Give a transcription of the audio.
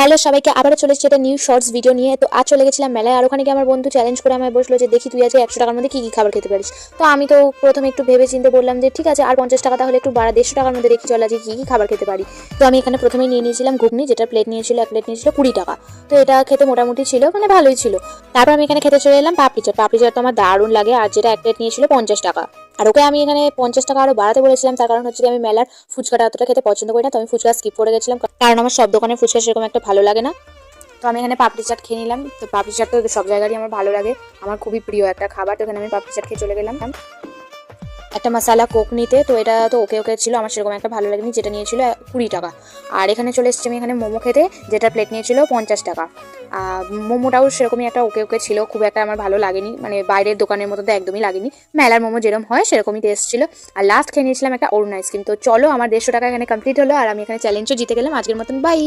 Hello সবাইকে, আবারও চলে এসেছি একটা নিউ শর্টস ভিডিও নিয়ে। তো আজ চলে গেছিলাম মেলায়, আর ওখানে গিয়ে আমার বন্ধু চ্যালেঞ্জ করে আমায় বসলো যে দেখি তুই আজকে 100 টাকার মধ্যে কী কী খাবার খেতে পারিস। তো আমি তো প্রথমে একটু ভেবে চিন্তে বললাম যে ঠিক আছে, আর 50 টাকা তাহলে একটু বাড়া, 150 টাকার মধ্যে দেখি চল আজকে কী কী খাবার খেতে পারি। তো আমি এখানে প্রথমেই নিয়ে নিয়েছিলাম ঘুগনি, যেটা প্লেট নিয়েছিল, এক প্লেট নিয়েছিল 20 টাকা। তো এটা খেতে মোটামুটি ছিল, মানে ভালোই ছিল। তারপর আমি এখানে খেতে চলে এলাম পাপড়ি চাট। পাপড়ি চাট তো আমার দারুণ লাগে, আর যেটা এক প্লেট নিয়েছিল 50 টাকা। আর ওকে আমি এখানে 50 টাকা আরও বাড়াতে বলেছিলাম, তার কারণ হচ্ছে যে আমি মেলার ফুচকাটা অতটা খেতে পছন্দ করি না। তো আমি ফুচকা স্কিপ করে গেছিলাম, কারণ আমার সব দোকানের ফুচকা সেরকম একটা ভালো লাগে না। তো আমি এখানে পাপড়ি চাট খেয়ে নিলাম। তো পাপড়ি চাট তো সব জায়গারই আমার ভালো লাগে, আমার খুবই প্রিয় একটা খাবার। তো এখানে আমি পাপড়ি চাট খেয়ে চলে গেলাম একটা মশালা কোক নিতে। তো এটা তো ওকে ওকে ছিল, আমার সেরকম একটা ভালো লাগেনি, যেটা নিয়েছিল 20 টাকা। আর এখানে চলে এসেছি আমি এখানে মোমো খেতে, যেটা প্লেট নিয়েছিল 50 টাকা। মোমোটাও সেরকমই একটা ওকে ওকে ছিল, খুব একটা আমার ভালো লাগেনি, মানে বাইরের দোকানের মতো তো একদমই লাগেনি। মেলার মোমো যেরকম হয় সেরকমই টেস্ট ছিল। আর লাস্ট খেয়ে নিয়েছিলাম একটা অরুণ আইসক্রিম। তো চলো, আমার 150 টাকা এখানে কমপ্লিট হলো, আর আমি এখানে চ্যালেঞ্জও জিতে গেলাম আজকের মতন। বাই।